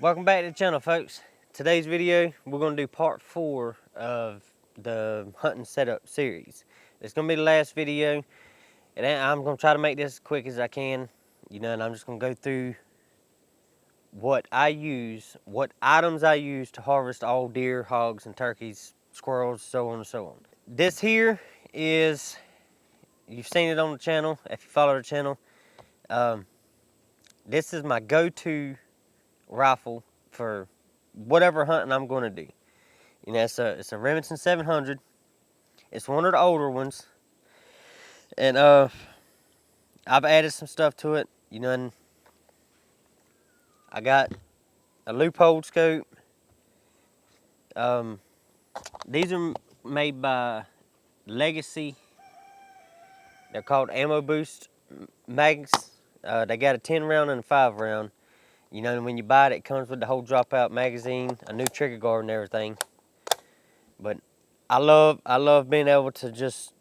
Welcome back to the channel, folks. Today's video, we're going to do part 4 of the hunting setup series. It's going to be the last video, and I'm going to try to make this as quick as I can. And I'm just going to go through what what items I use to harvest all deer, hogs, and turkeys, squirrels, so on and so on. This here is, you've seen it on the channel, if you follow the channel. This is my go-to rifle for whatever hunting I'm going to do. It's a Remington 700. It's one of the older ones, and I've added some stuff to it. And I got a loophole scope. These are made by Legacy. They're called Ammo Boost mags. They got a 10 round and a 5 round. And when you buy it, it comes with the whole dropout magazine, a new trigger guard and everything. But I love being able to just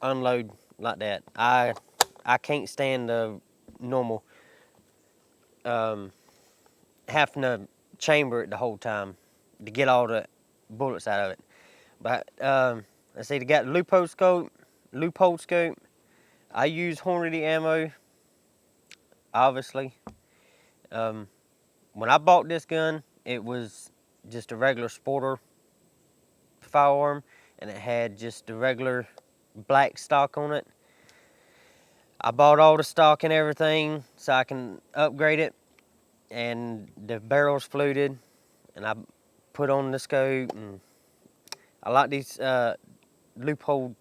unload like that. I can't stand the normal having to chamber it the whole time to get all the bullets out of it. But let's see, they got loophole scope. I use Hornady ammo, obviously. When I bought this gun, it was just a regular sporter firearm, and it had just the regular black stock on it. I bought all the stock and everything so I can upgrade it, and the barrel's fluted, and I put on the scope, and I like these loophole,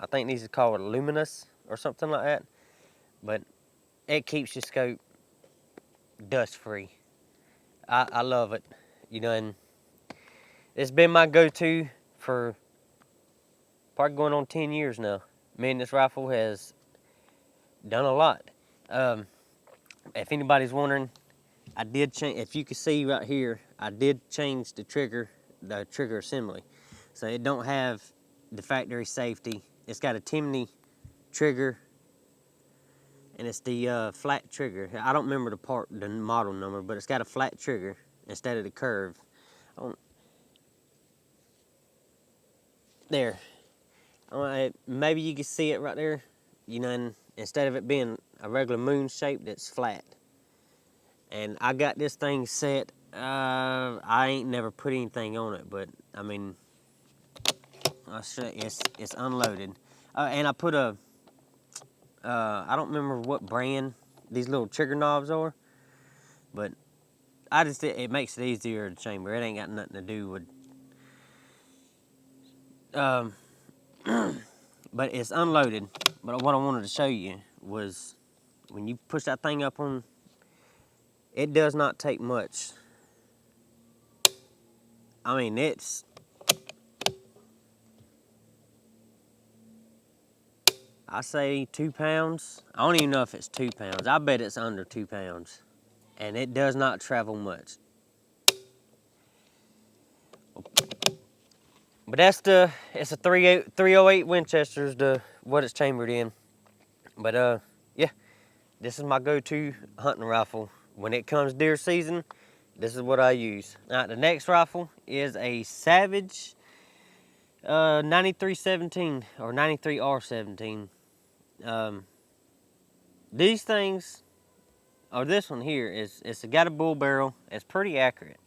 I think these are called luminous or something like that, but it keeps your scope dust free. I love it, and it's been my go-to for probably going on 10 years now. Me and this rifle has done a lot. If anybody's wondering, I did change, if you can see right here, I did change the trigger assembly. So it don't have the factory safety. It's got a Timney trigger, and it's the flat trigger. I don't remember the model number, but it's got a flat trigger instead of the curve. There. Maybe you can see it right there. And instead of it being a regular moon shape, it's flat. And I got this thing set. I ain't never put anything on it, but I mean, it's unloaded. And I put I don't remember what brand these little trigger knobs are, but it makes it easier to chamber. It ain't got nothing to do with but it's unloaded. But what I wanted to show you was when you push that thing up on, it does not take much. I mean, it's, I say 2 pounds. I don't even know if it's 2 pounds. I bet it's under 2 pounds. And it does not travel much. But it's a 308 Winchester's what it's chambered in. But yeah, this is my go-to hunting rifle. When it comes deer season, this is what I use. All right, the next rifle is a Savage 9317 or 93R17. These things, or this one here, it's got a bull barrel. It's pretty accurate.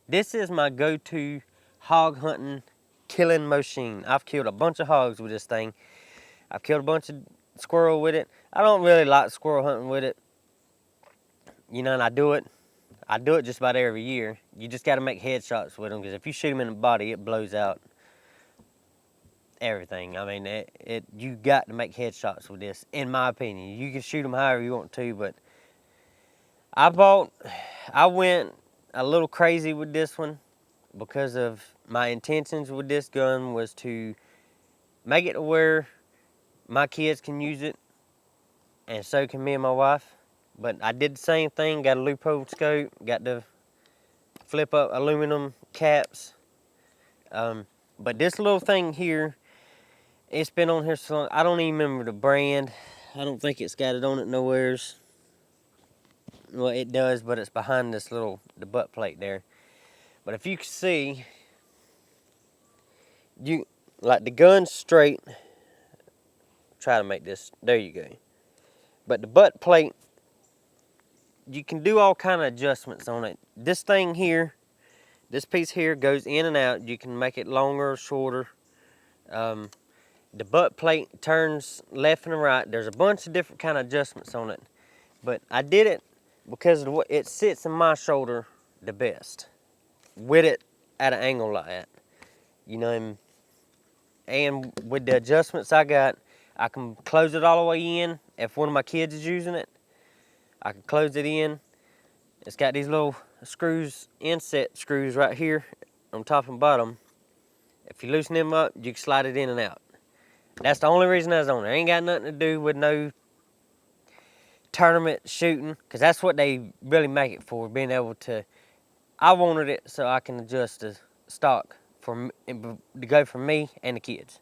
This is my go-to hog hunting killing machine. I've killed a bunch of hogs with this thing. I've killed a bunch of squirrel with it. I don't really like squirrel hunting with it. And I do it just about every year. You just got to make headshots with them, because if you shoot them in the body, it blows out everything. I mean, you got to make headshots with this, in my opinion. You can shoot them however you want to, but I went a little crazy with this one because of my intentions with this gun was to make it to where my kids can use it, and so can me and my wife. But I did the same thing, got a loophole scope, got the flip up aluminum caps. But this little thing here, it's been on here so long, I don't even remember the brand. I don't think it's got it on it nowheres. Well, it does, but it's behind this the butt plate there. But if you can see, you like the gun's straight. Try to make this, there you go. But the butt plate, you can do all kind of adjustments on it. This thing here, this piece here goes in and out. You can make it longer or shorter. The butt plate turns left and right. There's a bunch of different kind of adjustments on it. But I did it because of the way it sits in my shoulder the best. With it at an angle like that. You know, and with the adjustments I got, I can close it all the way in. If one of my kids is using it, I can close it in. It's got these little screws, inset screws right here on top and bottom. If you loosen them up, you can slide it in and out. That's the only reason I was on there. Ain't got nothing to do with no tournament shooting, because that's what they really make it for, being able to. I wanted it so I can adjust the stock to go for me and the kids.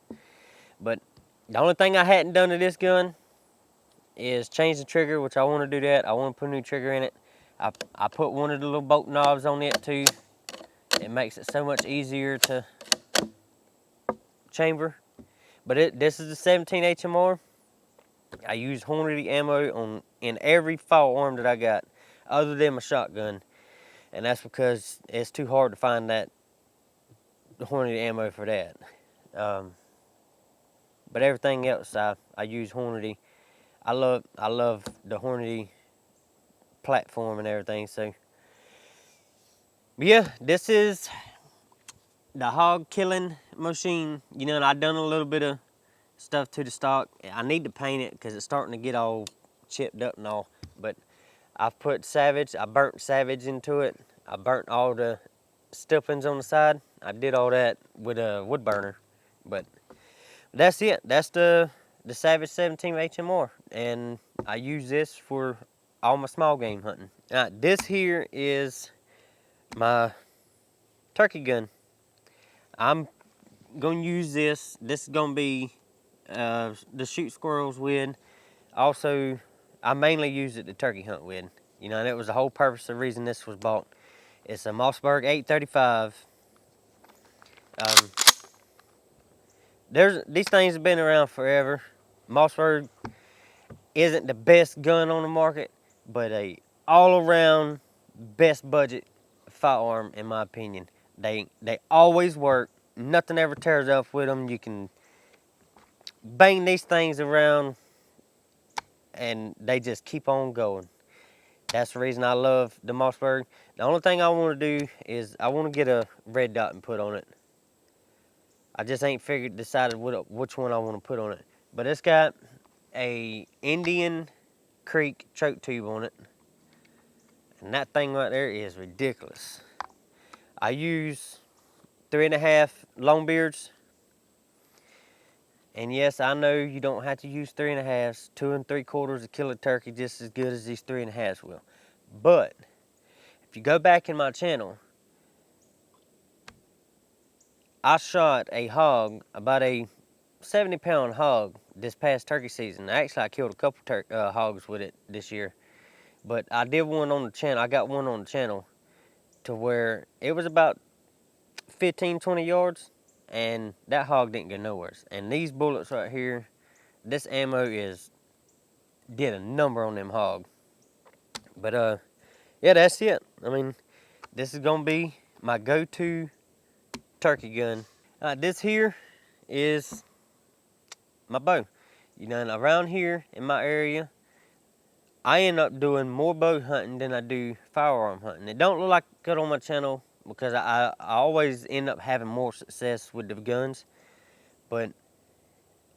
But the only thing I hadn't done to this gun is change the trigger, which I want to do that. I want to put a new trigger in it. I put one of the little bolt knobs on it too. It makes it so much easier to chamber. But this is the 17 HMR. I use Hornady ammo in every firearm that I got, other than my shotgun, and that's because it's too hard to find the Hornady ammo for that. But everything else, I use Hornady. I love the Hornady platform and everything. So, but yeah, this is the hog killing machine. You know, and I've done a little bit of stuff to the stock. I need to paint it because it's starting to get all chipped up and all. But I've put Savage. I burnt Savage into it. I burnt all the stippins on the side. I did all that with a wood burner. But that's it. That's the Savage 17 HMR, and I use this for all my small game hunting. This here is my turkey gun. I'm gonna use this. This is gonna be to shoot squirrels with. Also, I mainly use it to turkey hunt with. You know, and it was the whole purpose of the reason this was bought. It's a Mossberg 835. These things have been around forever. Mossberg isn't the best gun on the market, but a all-around best budget firearm in my opinion. They always work. Nothing ever tears up with them. You can bang these things around and they just keep on going. That's the reason I love the Mossberg. The only thing I want to do is I want to get a red dot and put on it. I just ain't decided which one I want to put on it. But it's got a Indian Creek choke tube on it. And that thing right there is ridiculous. I use 3.5 Longbeards. And yes, I know you don't have to use 3.5s. 2 3/4 to kill a turkey just as good as these 3.5s will. But if you go back in my channel, I shot a hog, about a 70-pound hog this past turkey season. Actually, I killed a couple hogs with it this year. But I did one on the channel. I got one on the channel to where it was about 15, 20 yards. And that hog didn't go nowhere. And these bullets right here, this ammo did a number on them hog. But yeah, that's it. I mean, this is gonna be my go-to turkey gun. This here is my bow. You know, and around here in my area, I end up doing more bow hunting than I do firearm hunting. It don't look like it on my channel because I always end up having more success with the guns. But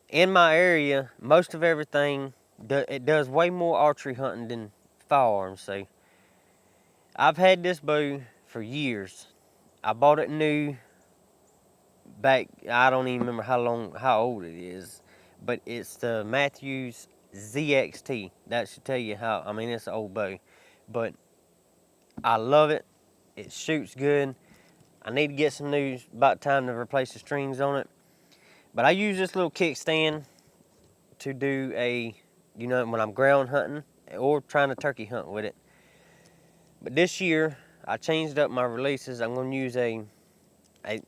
in my area, most of everything, it does way more archery hunting than firearms. So I've had this bow for years. I bought it new back, I don't even remember how old it is, but it's the Matthews ZXT. That should tell you how, I mean, it's an old bow, but I love it. It shoots good. I need to get some new, about time to replace the strings on it. But I use this little kickstand to do you know, when I'm ground hunting or trying to turkey hunt with it. But this year, I changed up my releases. I'm going to use a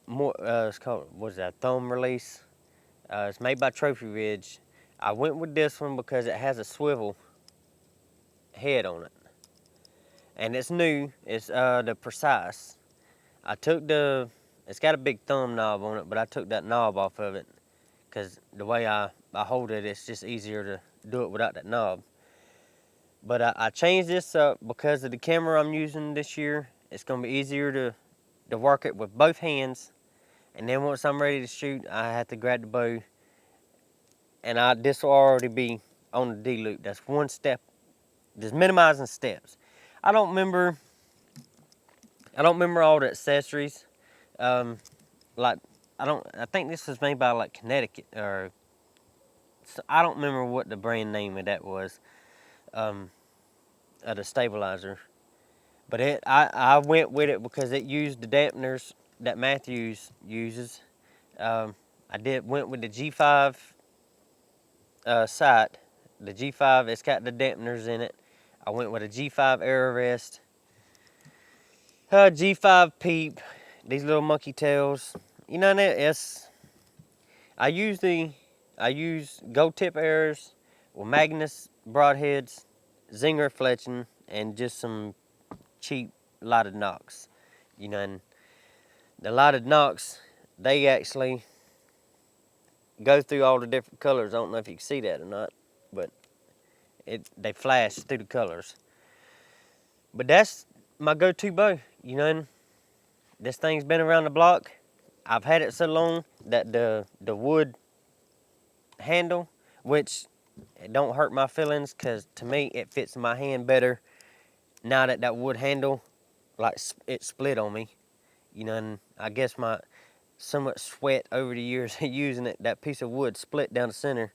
more, it's called, what is that, thumb release. It's made by Trophy Ridge. I went with this one because it has a swivel head on it. And it's new. It's the Precise. It's got a big thumb knob on it, but I took that knob off of it because the way I hold it, it's just easier to do it without that knob. But I changed this up because of the camera I'm using this year. It's going to be easier to work it with both hands. And then once I'm ready to shoot, I have to grab the bow. And this will already be on the D-loop. That's one step, just minimizing steps. I don't remember all the accessories. Like, I think this was made by like Connecticut, or I don't remember what the brand name of that was, of the stabilizer. But I went with it because it used the dampeners that Matthews uses. I went with the G5 sight. The G5, it's got the dampeners in it. I went with a G5 air arrest, G5 peep, these little monkey tails. You know, I use gold tip arrows with Magnus broadheads, Zinger fletching, and just some cheap lighted nocks. You know, and the lighted nocks, they actually go through all the different colors. I don't know if you can see that or not, but they flash through the colors. But that's my go-to bow, you know, and this thing's been around the block. I've had it so long that the wood handle, which it don't hurt my feelings, because to me it fits my hand better now that wood handle, like, it split on me, you know, and I guess so much sweat over the years of using it, that piece of wood split down the center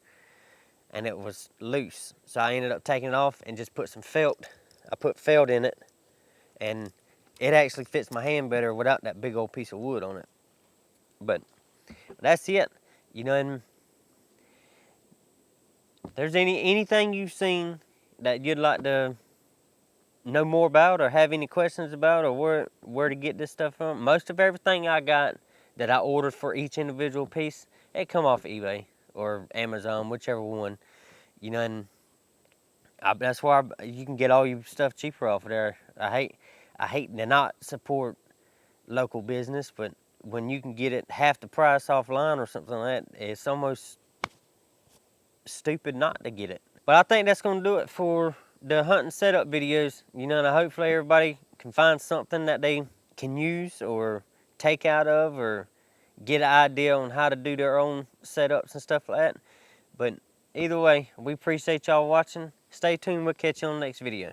and it was loose. So I ended up taking it off and just put some felt. I put felt in it, and it actually fits my hand better without that big old piece of wood on it. But that's it, you know. And if there's anything you've seen that you'd like to know more about, or have any questions about, or where to get this stuff from, most of everything I got that I ordered for each individual piece, it come off eBay or Amazon, whichever one, you know. And that's why you can get all your stuff cheaper off of there. I hate to not support local business, but when you can get it half the price offline or something like that, it's almost stupid not to get it. But I think that's going to do it for the hunting setup videos. You know, and hopefully everybody can find something that they can use or take out of, or get an idea on how to do their own setups and stuff like that. But either way, we appreciate y'all watching. Stay tuned. We'll catch you on the next video.